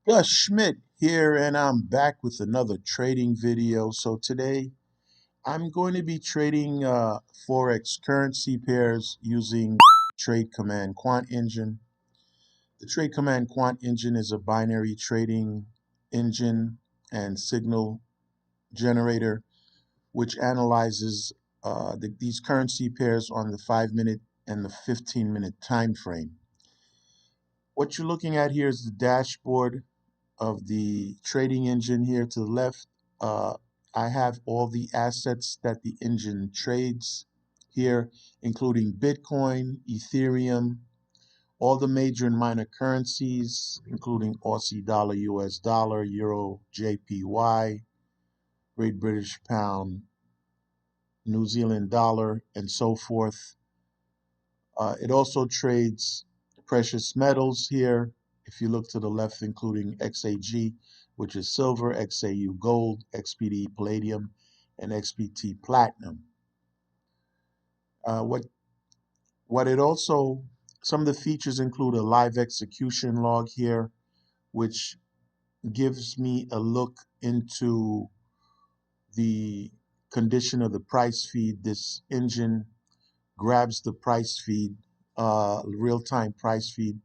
Gus Schmidt here, and I'm back with another trading video. So today I'm going to be trading Forex currency pairs using Trade Command Quant Engine. The Trade Command Quant Engine is a binary trading engine and signal generator which analyzes these currency pairs on the 5-minute and the 15-minute time frame. What you're looking at here is the dashboard of the trading engine here to the left. Uh, I have all the assets that the engine trades here, including Bitcoin, Ethereum, all the major and minor currencies, including Aussie dollar, US dollar, Euro, JPY, Great British Pound, New Zealand dollar, and so forth. It also trades precious metals here. If you look to the left, including XAG, which is silver, XAU gold, XPD palladium, and XPT platinum. Uh, what what it also Some of the features include a live execution log here, which gives me a look into the condition of the price feed. This engine grabs the price feed, real-time price feed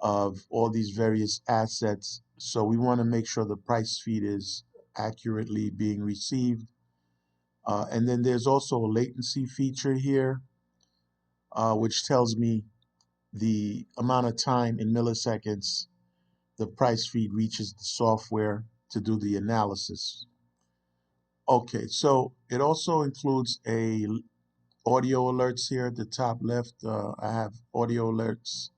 of all these various assets. So we want to make sure the price feed is accurately being received. And then there's also a latency feature here, which tells me the amount of time in milliseconds the price feed reaches the software to do the analysis. Okay, so it also includes a audio alerts here at the top left. I have audio alerts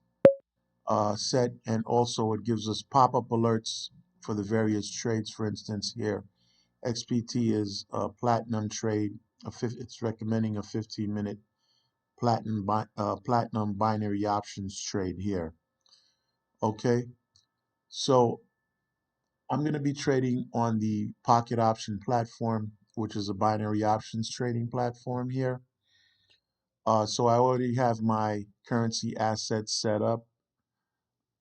set, and also it gives us pop-up alerts for the various trades. For instance, here XPT is a platinum trade. It's recommending a 15-minute platinum binary options trade here. Okay, so I'm going to be trading on the Pocket Option platform, which is a binary options trading platform here. So I already have my currency assets set up.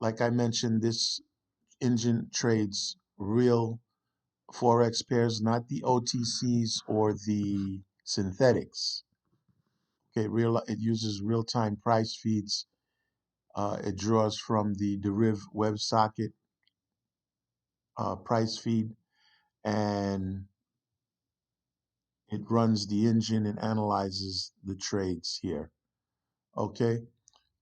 Like I mentioned, this engine trades real Forex pairs, not the OTCs or the synthetics. Okay, it uses real-time price feeds. It draws from the Deriv WebSocket price feed, and it runs the engine and analyzes the trades here. Okay,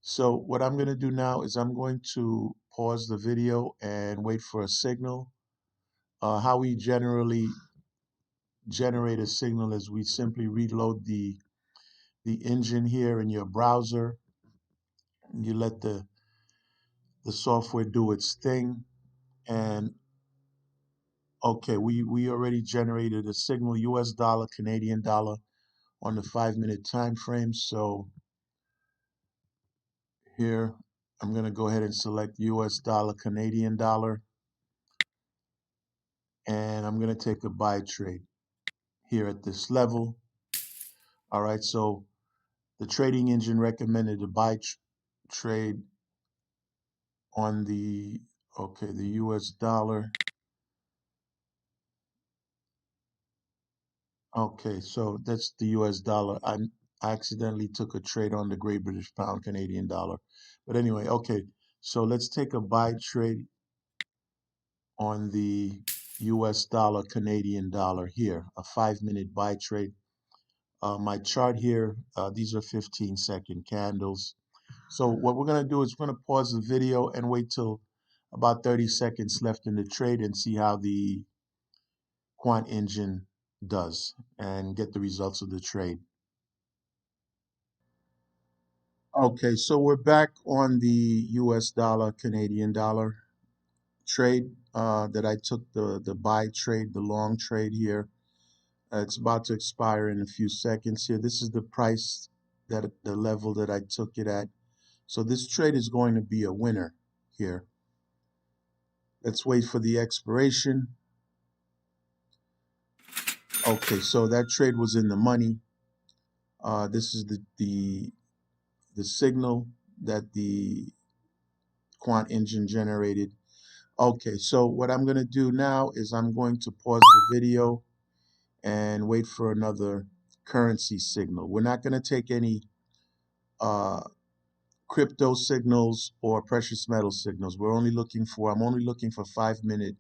so what I'm going to do now is I'm going to pause the video and wait for a signal. How we generally generate a signal is we simply reload the engine here in your browser. You let the software do its thing, and okay, we already generated a signal, US dollar, Canadian dollar, on the 5-minute time frame. So here I'm going to go ahead and select US dollar, Canadian dollar, and I'm going to take a buy trade here at this level. All right, so the trading engine recommended a buy trade on the US dollar. Okay, so that's the US dollar. I accidentally took a trade on the Great British Pound Canadian dollar. But anyway, okay, so let's take a buy trade on the US dollar Canadian dollar here, a 5-minute buy trade. My chart here, these are 15-second candles. So what we're going to do is we're going to pause the video and wait till about 30 seconds left in the trade and see how the Quant engine does and get the results of the trade. Okay, so we're back on the US dollar Canadian dollar trade that I took the buy trade, the long trade here. It's about to expire in a few seconds here. This is the price, that the level that I took it at. So this trade is going to be a winner here. Let's wait for the expiration. Okay, so that trade was in the money. This is the signal that the Quant engine generated. Okay, so what I'm going to do now is I'm going to pause the video and wait for another currency signal. We're not going to take any uh, crypto signals or precious metal signals. I'm only looking for 5-minute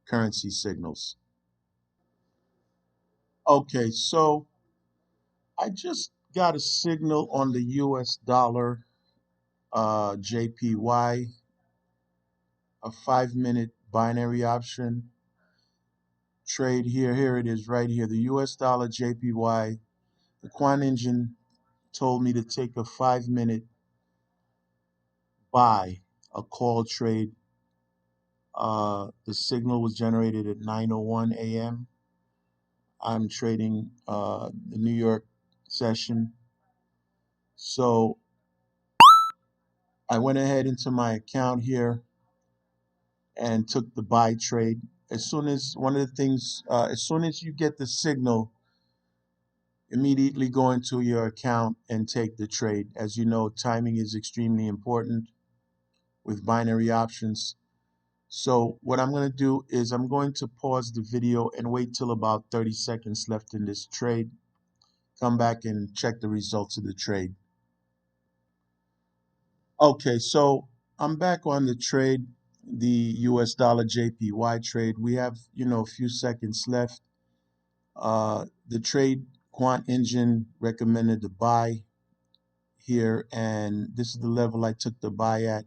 currency signals. Okay, so I just got a signal on the US dollar JPY, a 5-minute binary option trade here. Here it is right here. The US dollar JPY, the Quant engine told me to take a 5-minute buy, a call trade. The signal was generated at 9:01 a.m. I'm trading the New York session. So I went ahead into my account here and took the buy trade. As soon as one of the things, as soon as you get the signal, immediately go into your account and take the trade. As you know, timing is extremely important with binary options. So what I'm going to do is I'm going to pause the video and wait till about 30 seconds left in this trade. Come back and check the results of the trade. Okay, so I'm back on the trade, the US dollar JPY trade. We have, a few seconds left. The trade Quant engine recommended to buy here, and this is the level I took the buy at,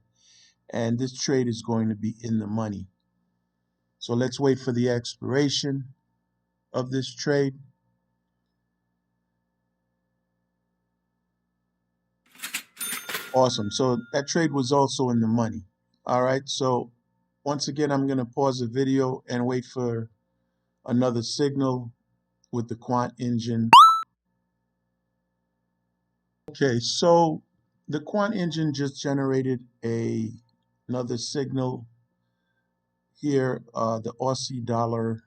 and this trade is going to be in the money. So let's wait for the expiration of this trade. Awesome. So that trade was also in the money. All right. So once again, I'm going to pause the video and wait for another signal with the Quant engine. Okay. So the Quant engine just generated another signal here. The Aussie dollar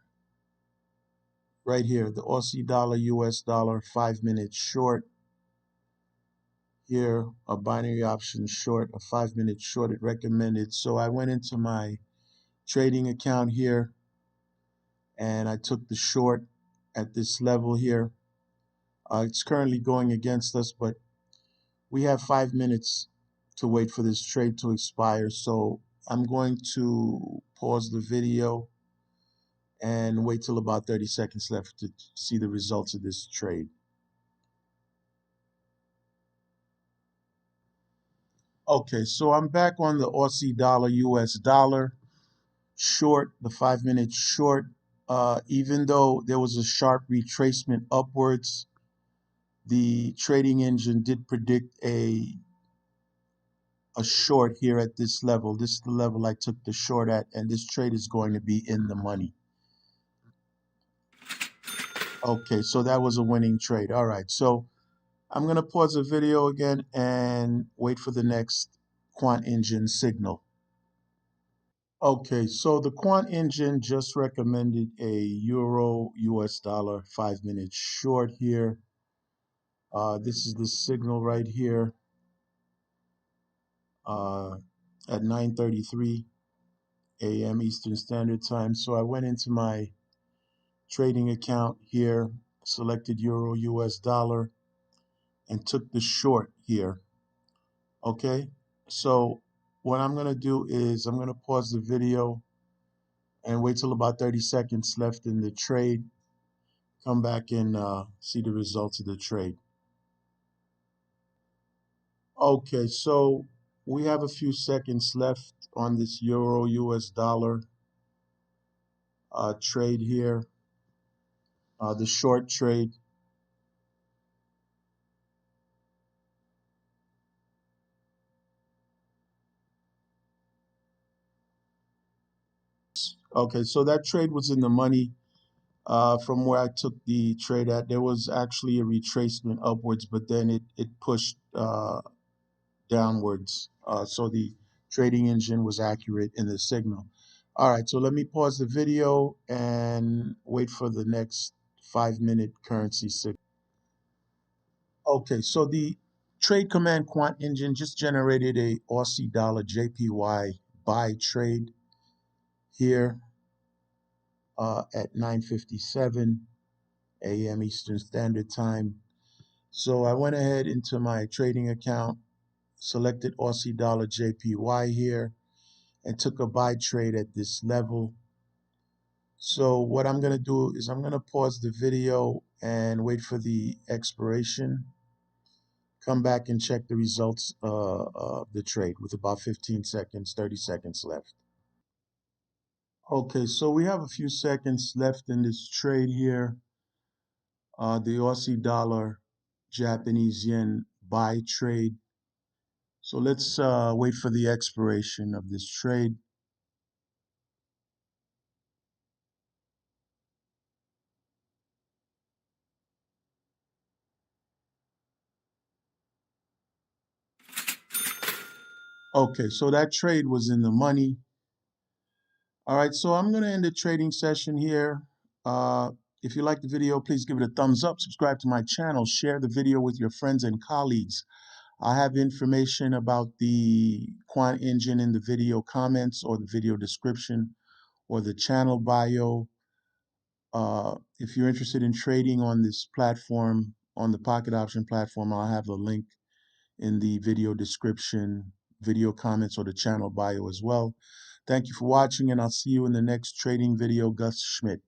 right here, the Aussie dollar, US dollar, 5-minute short here, a binary option short, a 5-minute short it recommended. So I went into my trading account here and I took the short at this level here. It's currently going against us, but we have 5 minutes to wait for this trade to expire. So I'm going to pause the video and wait till about 30 seconds left to see the results of this trade. Okay, so I'm back on the Aussie dollar, US dollar short, the 5-minute short. Even though there was a sharp retracement upwards, the trading engine did predict a short here at this level. This is the level I took the short at, and this trade is going to be in the money. Okay, so that was a winning trade. All right, so I'm going to pause the video again and wait for the next Quant engine signal. Okay, so the Quant engine just recommended a Euro US dollar 5-minute short here. This is the signal right here uh, at 9:33 a.m. Eastern Standard Time. So I went into my trading account here, selected Euro US dollar, and took the short here. Okay, so what I'm going to do is I'm going to pause the video and wait till about 30 seconds left in the trade. Come back and see the results of the trade. Okay, so we have a few seconds left on this Euro US dollar trade here, the short trade. Okay, so that trade was in the money from where I took the trade at. There was actually a retracement upwards, but then it pushed downwards. So the trading engine was accurate in the signal. All right, so let me pause the video and wait for the next 5-minute currency signal. Okay, so the trade command quant engine just generated a Aussie dollar JPY buy trade. here at 9:57 a.m. Eastern Standard Time. So I went ahead into my trading account, selected Aussie dollar JPY here, and took a buy trade at this level. So what I'm going to do is I'm going to pause the video and wait for the expiration. Come back and check the results of the trade with about 15 seconds, 30 seconds left. Okay, so we have a few seconds left in this trade here. The Aussie dollar Japanese yen buy trade. So let's wait for the expiration of this trade. Okay, so that trade was in the money. All right, so I'm going to end the trading session here. If you like the video, please give it a thumbs up, subscribe to my channel, share the video with your friends and colleagues. I have information about the Quant engine in the video comments or the video description or the channel bio. If you're interested in trading on this platform, on the pocket option platform, I'll have a link in the video description, video comments, or the channel bio as well. Thank you for watching, and I'll see you in the next trading video. Gus Schmidt.